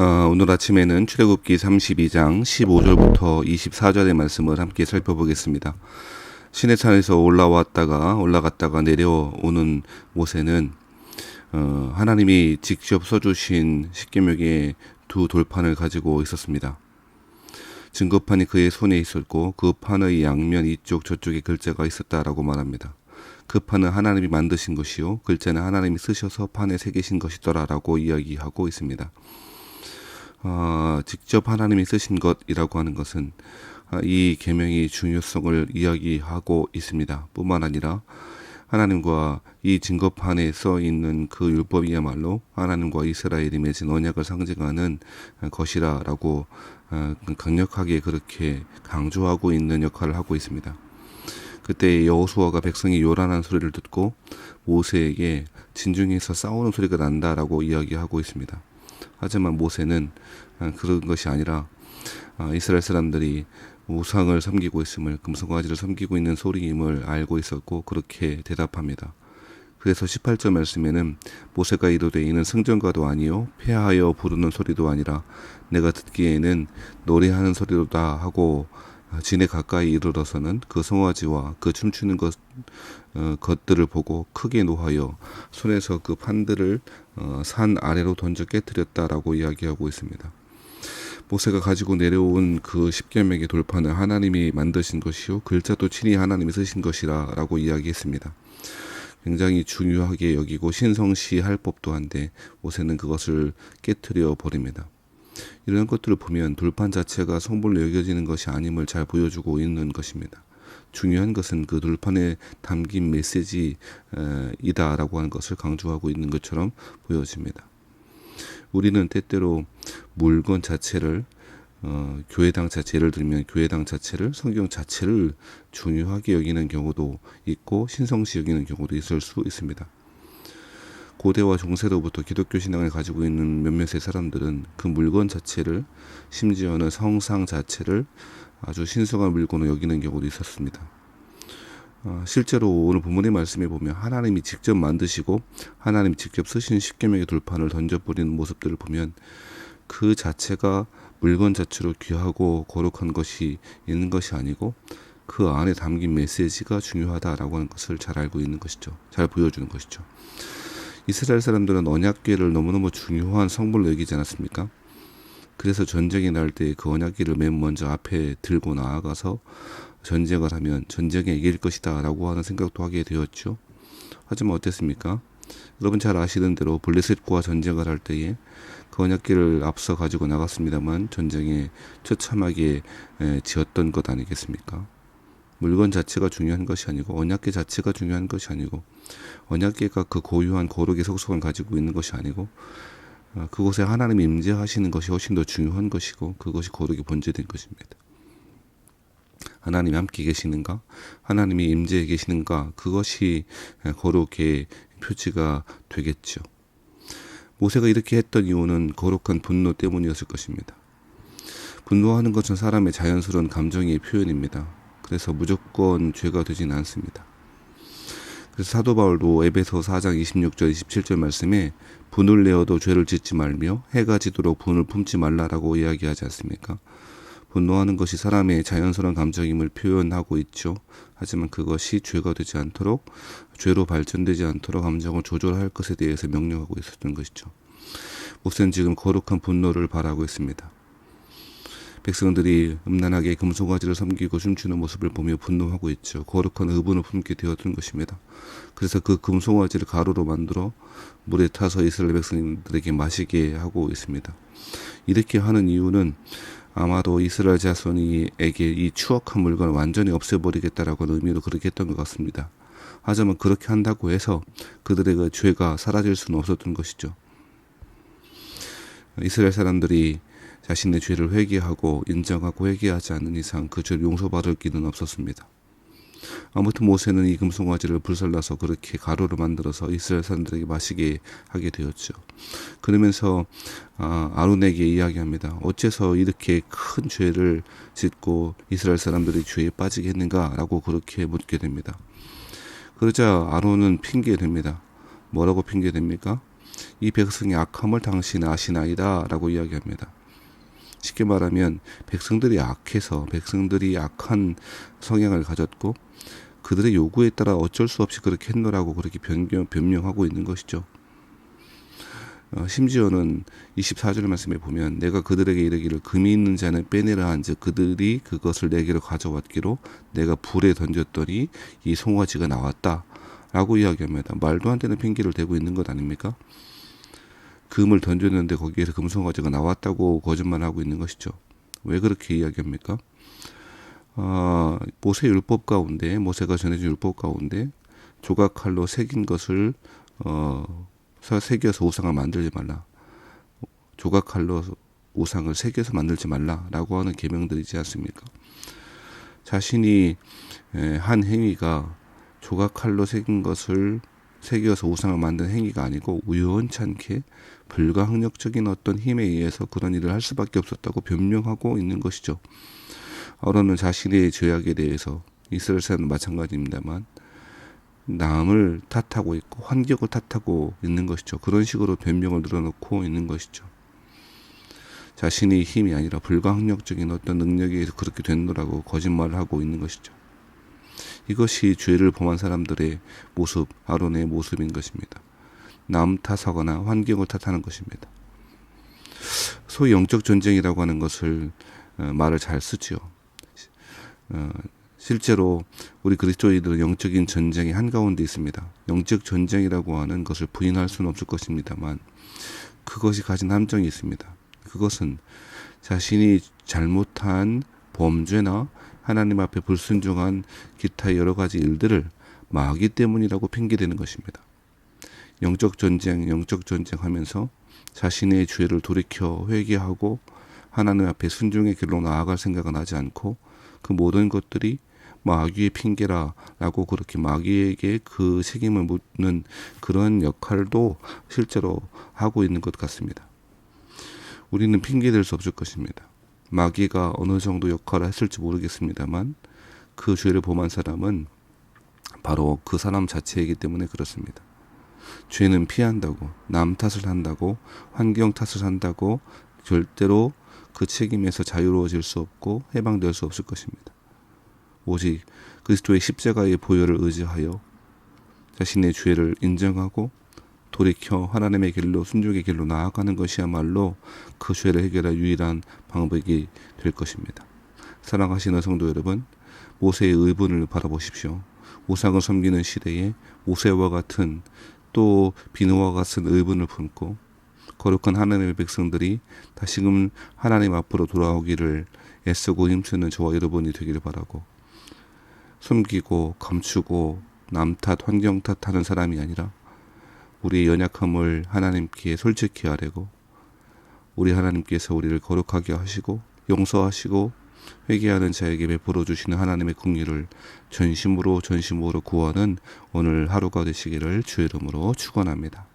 오늘 아침에는 출애굽기 32장 15절부터 24절의 말씀을 함께 살펴보겠습니다. 시내산에서 올라갔다가 내려오는 모세는 하나님이 직접 써주신 십계명의 두 돌판을 가지고 있었습니다. 증거판이 그의 손에 있었고 그 판의 양면 이쪽 저쪽에 글자가 있었다라고 말합니다. 그 판은 하나님이 만드신 것이요 글자는 하나님이 쓰셔서 판에 새기신 것이더라라고 이야기하고 있습니다. 직접 하나님이 쓰신 것이라고 하는 것은 이 계명의 중요성을 이야기하고 있습니다. 뿐만 아니라 하나님과 이 증거판에 써 있는 그 율법이야말로 하나님과 이스라엘이 맺은 언약을 상징하는 것이라고 강력하게 그렇게 강조하고 있는 역할을 하고 있습니다. 그때 여호수아가 백성이 요란한 소리를 듣고 모세에게 진중에서 싸우는 소리가 난다라고 이야기하고 있습니다. 하지만 모세는 그런 것이 아니라 이스라엘 사람들이 우상을 섬기고 있음을, 금송아지를 섬기고 있는 소리임을 알고 있었고 그렇게 대답합니다. 그래서 18절 말씀에는 모세가 이르되 이는 승전가도 아니요 폐하여 부르는 소리도 아니라 내가 듣기에는 노래하는 소리로다 하고 진에 가까이 이르러서는 그 송아지와 그 춤추는 것들을 보고 크게 노하여 손에서 그 판들을 산 아래로 던져 깨뜨렸다라고 이야기하고 있습니다. 모세가 가지고 내려온 그 십계명의 돌판은 하나님이 만드신 것이요 글자도 친히 하나님이 쓰신 것이라고 이야기했습니다. 굉장히 중요하게 여기고 신성시할 법도 한데 모세는 그것을 깨뜨려 버립니다. 이런 것들을 보면 돌판 자체가 성불로 여겨지는 것이 아님을 잘 보여주고 있는 것입니다. 중요한 것은 그 돌판에 담긴 메시지이다라고 하는 것을 강조하고 있는 것처럼 보여집니다. 우리는 때때로 물건 자체를 교회당 자체, 예를 들면 교회당 자체를, 성경 자체를 중요하게 여기는 경우도 있고 신성시 여기는 경우도 있을 수 있습니다. 고대와 중세로부터 기독교 신앙을 가지고 있는 몇몇의 사람들은 그 물건 자체를, 심지어는 성상 자체를 아주 신성한 물건으로 여기는 경우도 있었습니다. 실제로 오늘 본문의 말씀에 보면 하나님이 직접 만드시고 하나님이 직접 쓰신 십계명의 돌판을 던져버리는 모습들을 보면 그 자체가 물건 자체로 귀하고 거룩한 것이 있는 것이 아니고 그 안에 담긴 메시지가 중요하다라고 하는 것을 잘 알고 있는 것이죠. 잘 보여주는 것이죠. 이스라엘 사람들은 언약궤를 너무너무 중요한 성물로 여기지 않았습니까? 그래서 전쟁이 날 때 그 언약궤를 맨 먼저 앞에 들고 나아가서 전쟁을 하면 전쟁에 이길 것이다 라고 하는 생각도 하게 되었죠. 하지만 어땠습니까? 여러분 잘 아시는 대로 블레셋과 전쟁을 할 때에 그 언약궤를 앞서 가지고 나갔습니다만 전쟁에 처참하게 지었던 것 아니겠습니까? 물건 자체가 중요한 것이 아니고 언약궤 자체가 중요한 것이 아니고 언약궤가 그 고유한 거룩의 속성을 가지고 있는 것이 아니고 그곳에 하나님이 임재하시는 것이 훨씬 더 중요한 것이고 그것이 거룩의 본질인 것입니다. 하나님이 함께 계시는가? 하나님이 임재해 계시는가? 그것이 거룩의 표지가 되겠죠. 모세가 이렇게 했던 이유는 거룩한 분노 때문이었을 것입니다. 분노하는 것은 사람의 자연스러운 감정의 표현입니다. 그래서 무조건 죄가 되지는 않습니다. 그래서 사도 바울도 에베소 4장 26절 27절 말씀에 분을 내어도 죄를 짓지 말며 해가 지도록 분을 품지 말라라고 이야기하지 않습니까? 분노하는 것이 사람의 자연스러운 감정임을 표현하고 있죠. 하지만 그것이 죄가 되지 않도록, 죄로 발전되지 않도록 감정을 조절할 것에 대해서 명령하고 있었던 것이죠. 모세는 지금 거룩한 분노를 바라고 있습니다. 백성들이 음란하게 금송아지를 섬기고 춤추는 모습을 보며 분노하고 있죠. 거룩한 의분을 품게 되었던 것입니다. 그래서 그 금송아지를 가루로 만들어 물에 타서 이스라엘 백성들에게 마시게 하고 있습니다. 이렇게 하는 이유는 아마도 이스라엘 자손에게 이 추악한 물건을 완전히 없애버리겠다라고 하는 의미로 그렇게 했던 것 같습니다. 하지만 그렇게 한다고 해서 그들의 그 죄가 사라질 수는 없었던 것이죠. 이스라엘 사람들이 자신의 죄를 회개하고 인정하고 회개하지 않는 이상 그 죄를 용서받을 길은 없었습니다. 아무튼 모세는 이 금송아지를 불살라서 그렇게 가루로 만들어서 이스라엘 사람들에게 마시게 하게 되었죠. 그러면서 아론에게 이야기합니다. 어째서 이렇게 큰 죄를 짓고 이스라엘 사람들이 죄에 빠지게 했는가? 라고 그렇게 묻게 됩니다. 그러자 아론은 핑계됩니다. 뭐라고 핑계됩니까? 이 백성의 악함을 당신은 아시나이다 라고 이야기합니다. 쉽게 말하면 백성들이 악해서 백성들이 악한 성향을 가졌고 그들의 요구에 따라 어쩔 수 없이 그렇게 했노라고 그렇게 변명하고 있는 것이죠. 심지어는 24절 말씀에 보면 내가 그들에게 이르기를 금이 있는 자는 빼내라 한즉 그들이 그것을 내게로 가져왔기로 내가 불에 던졌더니 이 송아지가 나왔다 라고 이야기합니다. 말도 안 되는 핑계를 대고 있는 것 아닙니까? 금을 던졌는데 거기에서 금송아지가 나왔다고 거짓말하고 있는 것이죠. 왜 그렇게 이야기합니까? 모세 율법 가운데 모세가 전해준 율법 가운데 조각칼로 새긴 것을 새겨서 우상을 만들지 말라. 조각칼로 우상을 새겨서 만들지 말라라고 하는 계명들이지 않습니까? 자신이 한 행위가 조각칼로 새긴 것을 새겨서 우상을 만든 행위가 아니고 우연찮게 불가항력적인 어떤 힘에 의해서 그런 일을 할 수밖에 없었다고 변명하고 있는 것이죠. 아론은 자신의 죄악에 대해서 이스라엘 사람은 마찬가지입니다만 남을 탓하고 있고 환경을 탓하고 있는 것이죠. 그런 식으로 변명을 늘어놓고 있는 것이죠. 자신의 힘이 아니라 불가항력적인 어떤 능력에 의해서 그렇게 된다라고 거짓말을 하고 있는 것이죠. 이것이 죄를 범한 사람들의 모습, 아론의 모습인 것입니다. 남 탓하거나 환경을 탓하는 것입니다. 소위 영적 전쟁이라고 하는 것을 말을 잘 쓰죠. 실제로 우리 그리스도인들은 영적인 전쟁의 한가운데 있습니다. 영적 전쟁이라고 하는 것을 부인할 수는 없을 것입니다만 그것이 가진 함정이 있습니다. 그것은 자신이 잘못한 범죄나 하나님 앞에 불순종한 기타 여러 가지 일들을 마귀 때문이라고 핑계대는 것입니다. 영적 전쟁 하면서 자신의 죄를 돌이켜 회개하고 하나님 앞에 순종의 길로 나아갈 생각은 하지 않고 그 모든 것들이 마귀의 핑계라라고 그렇게 마귀에게 그 책임을 묻는 그런 역할도 실제로 하고 있는 것 같습니다. 우리는 핑계댈 수 없을 것입니다. 마귀가 어느 정도 역할을 했을지 모르겠습니다만 그 죄를 범한 사람은 바로 그 사람 자체이기 때문에 그렇습니다. 죄는 피한다고, 남 탓을 한다고, 환경 탓을 한다고 절대로 그 책임에서 자유로워질 수 없고 해방될 수 없을 것입니다. 오직 그리스도의 십자가의 보혈을 의지하여 자신의 죄를 인정하고 돌이켜 하나님의 길로 순종의 길로 나아가는 것이야말로 그 죄를 해결할 유일한 방법이 될 것입니다. 사랑하시는 성도 여러분, 모세의 의분을 바라보십시오. 우상을 섬기는 시대에 모세와 같은 또 비누와 같은 의분을 품고 거룩한 하나님의 백성들이 다시금 하나님 앞으로 돌아오기를 애쓰고 힘쓰는 저와 여러분이 되기를 바라고, 숨기고 감추고 남 탓, 환경 탓하는 사람이 아니라 우리의 연약함을 하나님께 솔직히 아뢰고 우리 하나님께서 우리를 거룩하게 하시고 용서하시고 회개하는 자에게 베풀어 주시는 하나님의 긍휼을 전심으로 구하는 오늘 하루가 되시기를 주의 이름으로 축원합니다.